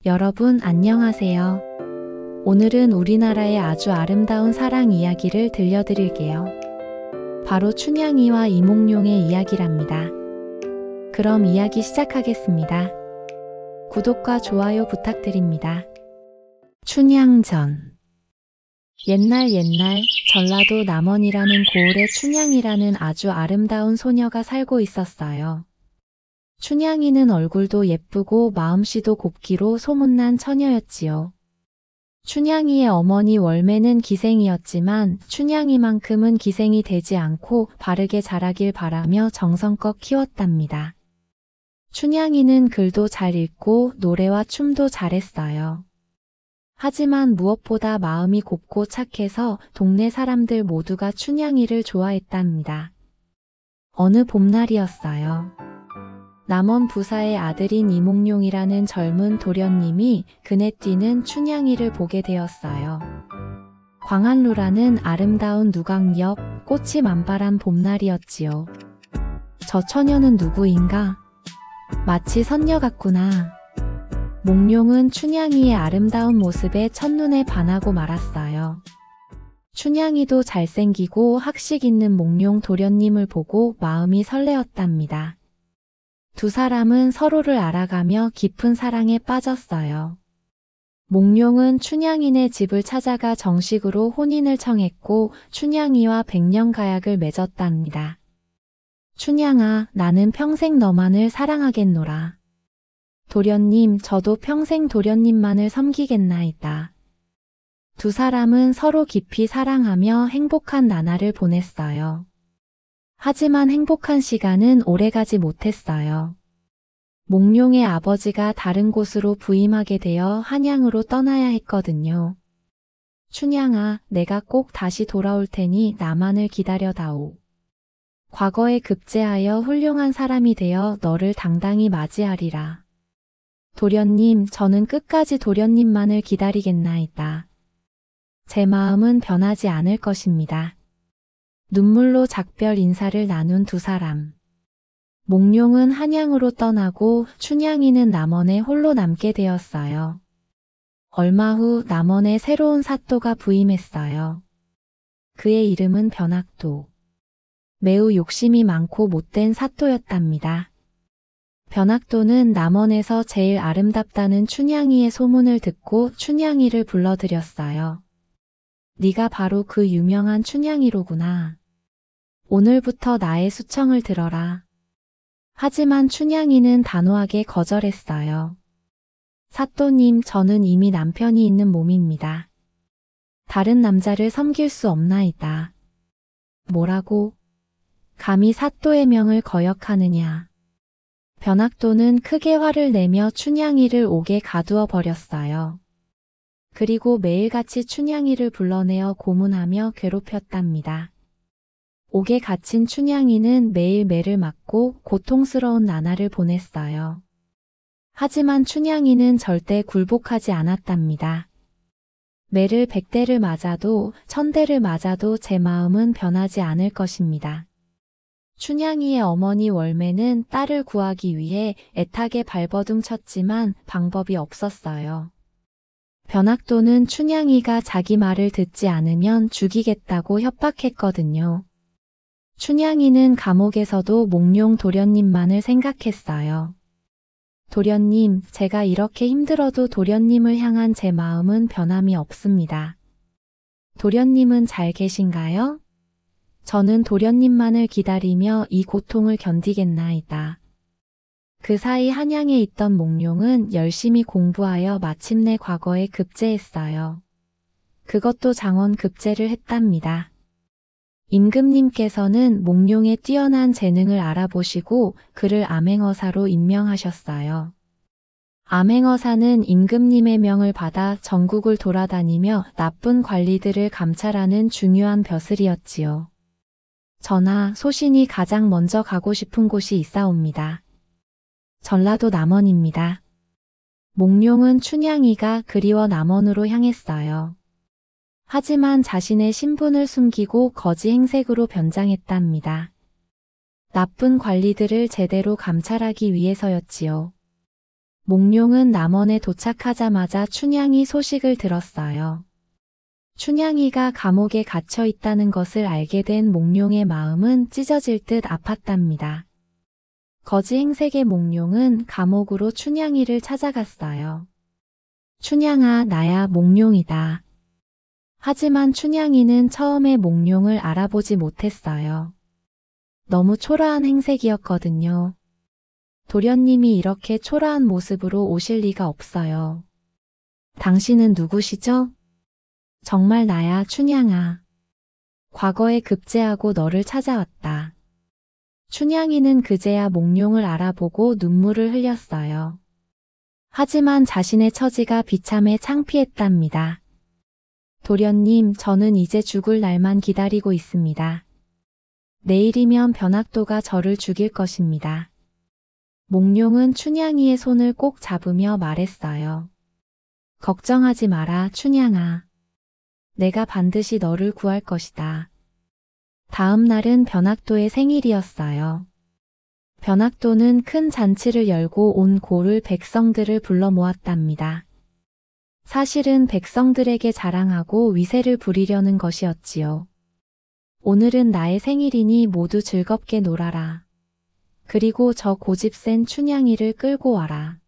여러분 안녕하세요. 오늘은 우리나라의 아주 아름다운 사랑 이야기를 들려드릴게요. 바로 춘향이와 이몽룡의 이야기랍니다. 그럼 이야기 시작하겠습니다. 구독과 좋아요 부탁드립니다. 춘향전. 옛날 전라도 남원이라는 고을에 춘향이라는 아주 아름다운 소녀가 살고 있었어요. 춘향이는 얼굴도 예쁘고 마음씨도 곱기로 소문난 처녀였지요. 춘향이의 어머니 월매는 기생이었지만 춘향이만큼은 기생이 되지 않고 바르게 자라길 바라며 정성껏 키웠답니다. 춘향이는 글도 잘 읽고 노래와 춤도 잘했어요. 하지만 무엇보다 마음이 곱고 착해서 동네 사람들 모두가 춘향이를 좋아했답니다. 어느 봄날이었어요. 남원 부사의 아들인 이몽룡이라는 젊은 도련님이 그네 뛰는 춘향이를 보게 되었어요. 광안루라는 아름다운 누각 옆 꽃이 만발한 봄날이었지요. 저 처녀는 누구인가? 마치 선녀 같구나. 몽룡은 춘향이의 아름다운 모습에 첫눈에 반하고 말았어요. 춘향이도 잘생기고 학식 있는 몽룡 도련님을 보고 마음이 설레었답니다. 두 사람은 서로를 알아가며 깊은 사랑에 빠졌어요. 몽룡은 춘향이네 집을 찾아가 정식으로 혼인을 청했고 춘향이와 백년가약을 맺었답니다. 춘향아, 나는 평생 너만을 사랑하겠노라. 도련님, 저도 평생 도련님만을 섬기겠나이다. 두 사람은 서로 깊이 사랑하며 행복한 나날을 보냈어요. 하지만 행복한 시간은 오래가지 못했어요. 몽룡의 아버지가 다른 곳으로 부임하게 되어 한양으로 떠나야 했거든요. 춘향아, 내가 꼭 다시 돌아올 테니 나만을 기다려다오. 과거에 급제하여 훌륭한 사람이 되어 너를 당당히 맞이하리라. 도련님, 저는 끝까지 도련님만을 기다리겠나이다. 제 마음은 변하지 않을 것입니다. 눈물로 작별 인사를 나눈 두 사람. 몽룡은 한양으로 떠나고 춘향이는 남원에 홀로 남게 되었어요. 얼마 후 남원에 새로운 사또가 부임했어요. 그의 이름은 변학도. 매우 욕심이 많고 못된 사또였답니다. 변학도는 남원에서 제일 아름답다는 춘향이의 소문을 듣고 춘향이를 불러들였어요. 네가 바로 그 유명한 춘향이로구나. 오늘부터 나의 수청을 들어라. 하지만 춘향이는 단호하게 거절했어요. 사또님, 저는 이미 남편이 있는 몸입니다. 다른 남자를 섬길 수 없나이다. 뭐라고? 감히 사또의 명을 거역하느냐. 변학도는 크게 화를 내며 춘향이를 옥에 가두어 버렸어요. 그리고 매일같이 춘향이를 불러내어 고문하며 괴롭혔답니다. 옥에 갇힌 춘향이는 매일 매를 맞고 고통스러운 나날을 보냈어요. 하지만 춘향이는 절대 굴복하지 않았답니다. 매를 100대를 맞아도 1000대를 맞아도 제 마음은 변하지 않을 것입니다. 춘향이의 어머니 월매는 딸을 구하기 위해 애타게 발버둥 쳤지만 방법이 없었어요. 변학도는 춘향이가 자기 말을 듣지 않으면 죽이겠다고 협박했거든요. 춘향이는 감옥에서도 몽룡 도련님만을 생각했어요. 도련님, 제가 이렇게 힘들어도 도련님을 향한 제 마음은 변함이 없습니다. 도련님은 잘 계신가요? 저는 도련님만을 기다리며 이 고통을 견디겠나이다. 그 사이 한양에 있던 몽룡은 열심히 공부하여 마침내 과거에 급제했어요. 그것도 장원 급제를 했답니다. 임금님께서는 몽룡의 뛰어난 재능을 알아보시고 그를 암행어사로 임명하셨어요. 암행어사는 임금님의 명을 받아 전국을 돌아다니며 나쁜 관리들을 감찰하는 중요한 벼슬이었지요. 전하, 소신이 가장 먼저 가고 싶은 곳이 있사옵니다. 전라도 남원입니다. 몽룡은 춘향이가 그리워 남원으로 향했어요. 하지만 자신의 신분을 숨기고 거지 행색으로 변장했답니다. 나쁜 관리들을 제대로 감찰하기 위해서였지요. 몽룡은 남원에 도착하자마자 춘향이 소식을 들었어요. 춘향이가 감옥에 갇혀 있다는 것을 알게 된 몽룡의 마음은 찢어질 듯 아팠답니다. 거지 행색의 몽룡은 감옥으로 춘향이를 찾아갔어요. 춘향아, 나야 몽룡이다. 하지만 춘향이는 처음에 몽룡을 알아보지 못했어요. 너무 초라한 행색이었거든요. 도련님이 이렇게 초라한 모습으로 오실 리가 없어요. 당신은 누구시죠? 정말 나야, 춘향아. 과거에 급제하고 너를 찾아왔다. 춘향이는 그제야 몽룡을 알아보고 눈물을 흘렸어요. 하지만 자신의 처지가 비참해 창피했답니다. 도련님, 저는 이제 죽을 날만 기다리고 있습니다. 내일이면 변학도가 저를 죽일 것입니다. 몽룡은 춘향이의 손을 꼭 잡으며 말했어요. 걱정하지 마라, 춘향아. 내가 반드시 너를 구할 것이다. 다음 날은 변학도의 생일이었어요. 변학도는 큰 잔치를 열고 온 고을 백성들을 불러 모았답니다. 사실은 백성들에게 자랑하고 위세를 부리려는 것이었지요. 오늘은 나의 생일이니 모두 즐겁게 놀아라. 그리고 저 고집센 춘향이를 끌고 와라.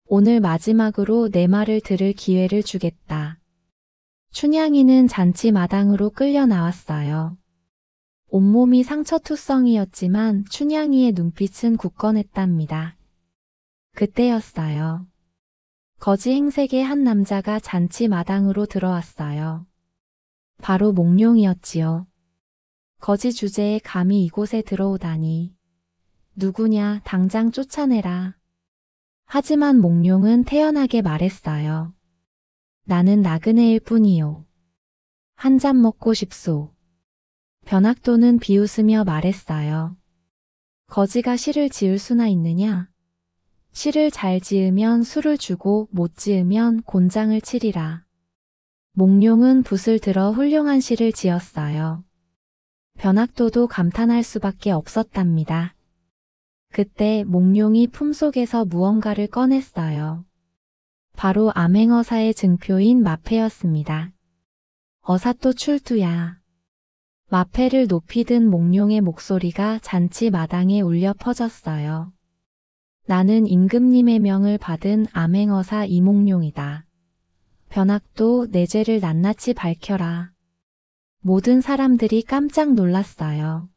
오늘 마지막으로 내 말을 들을 기회를 주겠다. 춘향이는 잔치 마당으로 끌려 나왔어요. 온몸이 상처투성이었지만 춘향이의 눈빛은 굳건했답니다. 그때였어요. 거지 행색의 한 남자가 잔치 마당으로 들어왔어요. 바로 몽룡이었지요. 거지 주제에 감히 이곳에 들어오다니. 누구냐, 당장 쫓아내라. 하지만 몽룡은 태연하게 말했어요. 나는 나그네일 뿐이요. 한 잔 먹고 싶소. 변학도는 비웃으며 말했어요. 거지가 시를 지을 수나 있느냐? 시를 잘 지으면 술을 주고 못 지으면 곤장을 치리라. 몽룡은 붓을 들어 훌륭한 시를 지었어요. 변학도도 감탄할 수밖에 없었답니다. 그때 몽룡이 품속에서 무언가를 꺼냈어요. 바로 암행어사의 증표인 마패였습니다. 어사또 출두야. 마패를 높이 든 몽룡의 목소리가 잔치 마당에 울려 퍼졌어요. 나는 임금님의 명을 받은 암행어사 이몽룡이다. 변학도, 내 죄를 낱낱이 밝혀라. 모든 사람들이 깜짝 놀랐어요.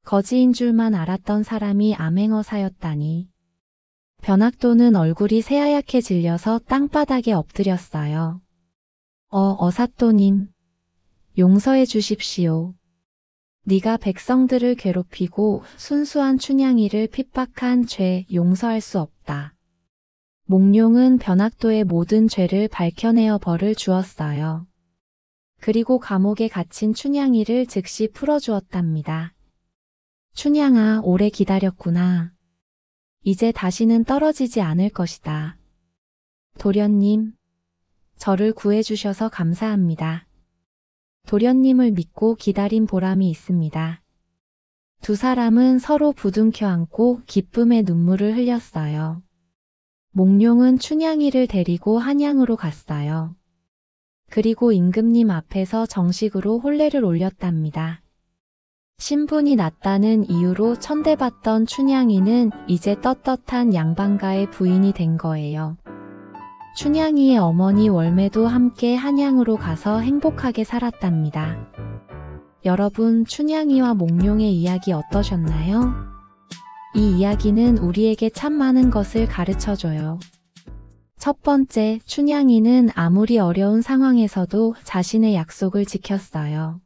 거지인 줄만 알았던 사람이 암행어사였다니. 변학도는 얼굴이 새하얗게 질려서 땅바닥에 엎드렸어요. 어사또님. 용서해 주십시오. 네가 백성들을 괴롭히고 순수한 춘향이를 핍박한 죄 용서할 수 없다. 몽룡은 변학도의 모든 죄를 밝혀내어 벌을 주었어요. 그리고 감옥에 갇힌 춘향이를 즉시 풀어주었답니다. 춘향아, 오래 기다렸구나. 이제 다시는 떨어지지 않을 것이다. 도련님, 저를 구해주셔서 감사합니다. 도련님을 믿고 기다린 보람이 있습니다. 두 사람은 서로 부둥켜 안고 기쁨의 눈물을 흘렸어요. 몽룡은 춘향이를 데리고 한양으로 갔어요. 그리고 임금님 앞에서 정식으로 혼례를 올렸답니다. 신분이 낮다는 이유로 천대받던 춘향이는 이제 떳떳한 양반가의 부인이 된 거예요. 춘향이의 어머니 월매도 함께 한양으로 가서 행복하게 살았답니다. 여러분, 춘향이와 몽룡의 이야기 어떠셨나요? 이 이야기는 우리에게 참 많은 것을 가르쳐줘요. 첫 번째, 춘향이는 아무리 어려운 상황에서도 자신의 약속을 지켰어요.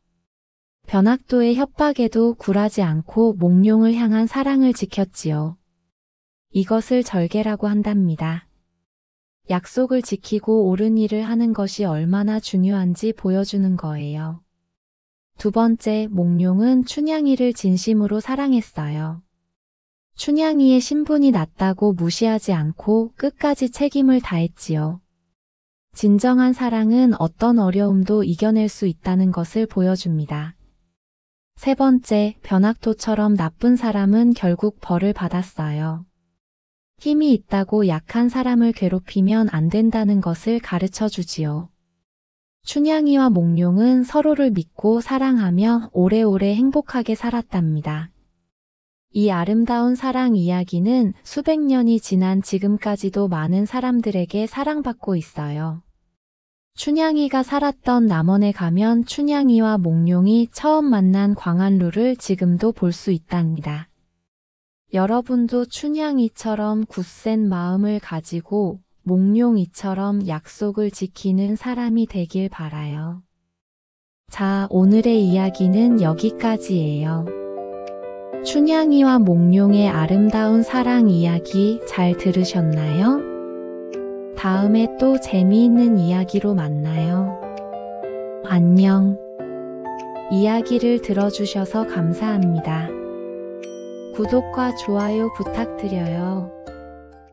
변학도의 협박에도 굴하지 않고 몽룡을 향한 사랑을 지켰지요. 이것을 절개라고 한답니다. 약속을 지키고 옳은 일을 하는 것이 얼마나 중요한지 보여주는 거예요. 두 번째, 몽룡은 춘향이를 진심으로 사랑했어요. 춘향이의 신분이 낮다고 무시하지 않고 끝까지 책임을 다했지요. 진정한 사랑은 어떤 어려움도 이겨낼 수 있다는 것을 보여줍니다. 세 번째, 변학도처럼 나쁜 사람은 결국 벌을 받았어요. 힘이 있다고 약한 사람을 괴롭히면 안 된다는 것을 가르쳐 주지요. 춘향이와 몽룡은 서로를 믿고 사랑하며 오래오래 행복하게 살았답니다. 이 아름다운 사랑 이야기는 수백 년이 지난 지금까지도 많은 사람들에게 사랑받고 있어요. 춘향이가 살았던 남원에 가면 춘향이와 몽룡이 처음 만난 광안루를 지금도 볼 수 있답니다. 여러분도 춘향이처럼 굳센 마음을 가지고 몽룡이처럼 약속을 지키는 사람이 되길 바라요. 자, 오늘의 이야기는 여기까지예요. 춘향이와 몽룡의 아름다운 사랑 이야기 잘 들으셨나요? 다음에 또 재미있는 이야기로 만나요. 안녕. 이야기를 들어주셔서 감사합니다. 구독과 좋아요 부탁드려요.